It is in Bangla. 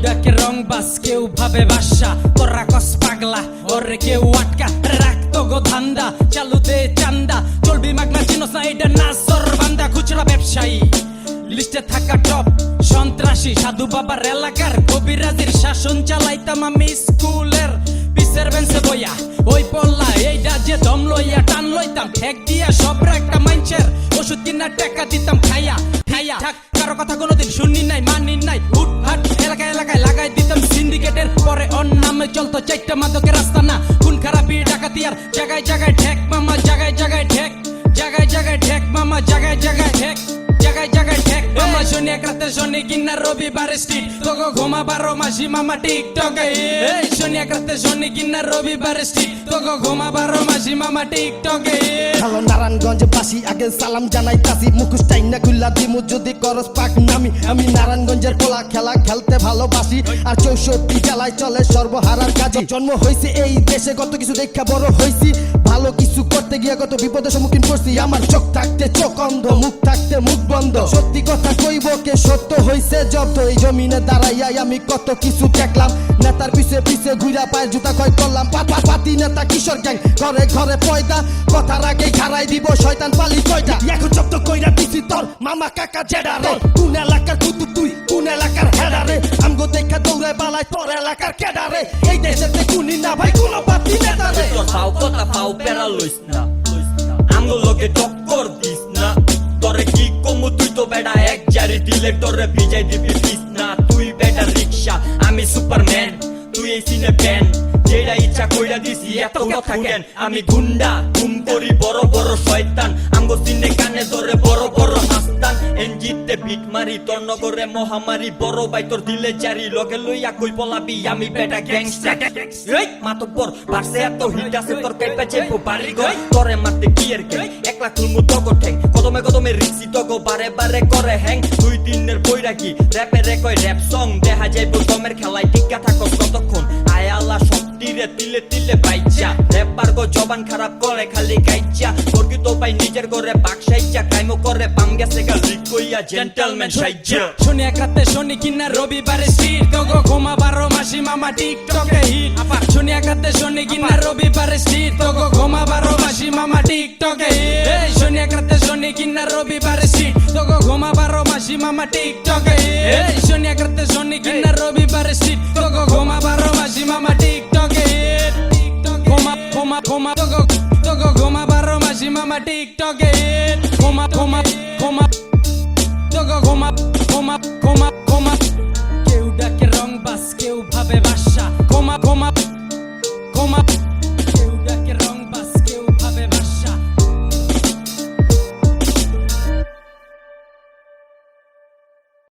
ডাকে রং বাস কেউ ভাবে বাসা তোরা কস পাগলা ওরে কেউ আটকা রাখতো গো ধান্দা চালু দে চান্দা চলবি মাগনা চিনোস না এটা নাসর বান্দা খুচরা ব্যবসায়ী লিস্টে থাকা টপ সন্ত্রাসী সাধু বাবার এলাকার কবিরাজির শাসন চালাইতাম আমি স্কুলের পিসের বেঞ্চে বইয়া ওই পল্লা এইটা যে দম লইয়া টান লইতাম ঠেক দিয়া সব একটা মাইনছের ওষুধ কিনা টাকা দিতাম খাইয়া খাইয়া থাক কারো কথা কোনোদিন শুনি নাই মানি নাই উঠহাট এলাকায় এলাকায় লাগাই দিতাম সিন্ডিকেটের পরে ওর নামে চলতো চারটা মাদকের রাস্তা না খুন খারাপি ডাকাতিয়ার জায়গায় জায়গায় ঠেক মামা জায়গায় জায়গায় ঠেক জায়গায় জায়গায় ঠেক মামা জায়গায় জায়গায় ঠেক জায়গায় জায়গায় ঠেক মামা শনি এক রাতে শনি কিনা রবিবারে স্ট্রিট তোকে ঘুমা 12 মাসি মামা টিকটকে শনি এক রাতে শনি কিনা রবিবারে স্ট্রিট তোকে ঘুমা 12 মাসি মামা টিকটকে হ্যালো নারায়ণগঞ্জে বাসি আগে সালাম জানাইতাছি মুখোশ টাইনা খুল্লা দিমু যদি করস পাক নামি আমি নারায়ণগঞ্জের পোলা খেলা খেলতে ভালোবাসি আর 64 জেলায় চলে সর্বহারার কাজে জন্ম হয়েছে এই দেশে কত কিছু দেখা বড় হয়েছি ভালো কিছু করতে গিয়ে কত বিপদের সম্মুখীন করছি আমার চোখ থাকতে চোখ অন্ধ মুখ থাকতে মুখ বন্ধ সত্যি কথা কইব কে সত্য হইছে জব্দ এই জমিনে দাঁড়াইয়াই আমি কত কিছু দেখলাম নেতার পিছে পিছে ঘুরা পায়ের জুতা কয় করলাম পাতি নেতা কিশোর গ্যাং ঘরে ঘরে পয়দা কথার আগে খারাই দিব শয়তান পালি কয়টা এখন জব্দ কইরা দিছি তোর মামা কাকা জেডা রে কোন এলাকার কুতু তুই কোন এলাকার হেডা রে আমগো দেখা দৌড়ে বালাই তোর এলাকার কেডা রে এই দেশেতে কুনি না ভাই কোন পাতি নেতা রে তোর পাও কথা পাও পেরা লইস না আমগো লগে টক্কর দিস না তোরে কি কমু তুই তো বেটা এক জারি দিলে তোরে ভিজাই দিবি দিস না তুই বেটা রিকশা আমি সুপারম্যান তুই এই সিনে প্যান যেটা ইচ্ছা কইরা দিছি এত কথা কেন আমি গুন্ডা ঘুম করি বড় বড় শয়তান আমগো সিনে কানে ধরে বড় বড় হাসতান এনজিতে বিট মারি তোর নগরে মহামারী বড় ভাই তোর দিলে জারি লগে লইয়া কই বলাবি আমি বেটা গ্যাংস্টার এই মাতব্বর পারছে এত হিট আছে তোর কাইপা চেপো বাড়ি গই তোরে মারতে কি এর কে একলা খুলমু তগো ঠ্যাং কদমে কদমে রিক্সি তগো বারে বারে করে হ্যাং দুই দিনের বইরা কি র্যাপে রে কয় র্যাপ সং দেখা যাইবো দমের খেলায় টিকা থাকো কতক্ষণ আয় আল্লাহ শক্তিরে তিলে তিলে বাইচা র্যাপার গো জবান খারাপ করে খালি গাইচা তোরকি তো পাই নিজের ঘরে বাকসাইচা কাইমো করে পাম গেছে গা লিক কইয়া জেন্টলম্যান সাইজা শনি এক রাতে শনি কিনা রবিবারে স্ট্রিট তোকে ঘুমা 12 মাসি মামা টিকটকে হিট শনি এক রাতে শনি কিনা রবিবারে স্ট্রিট তোকে ঘুমা 12 মাসি মামা টিকটকে হিট শনি এক রাতে শনি কিনা রবিবারে স্ট্রিট তোকে ঘুমা 12 মাসি মামা টিকটকে হিট শনি এক রাতে শনি কিনা রবিবারে স্ট্রিট তোকে ঘুমা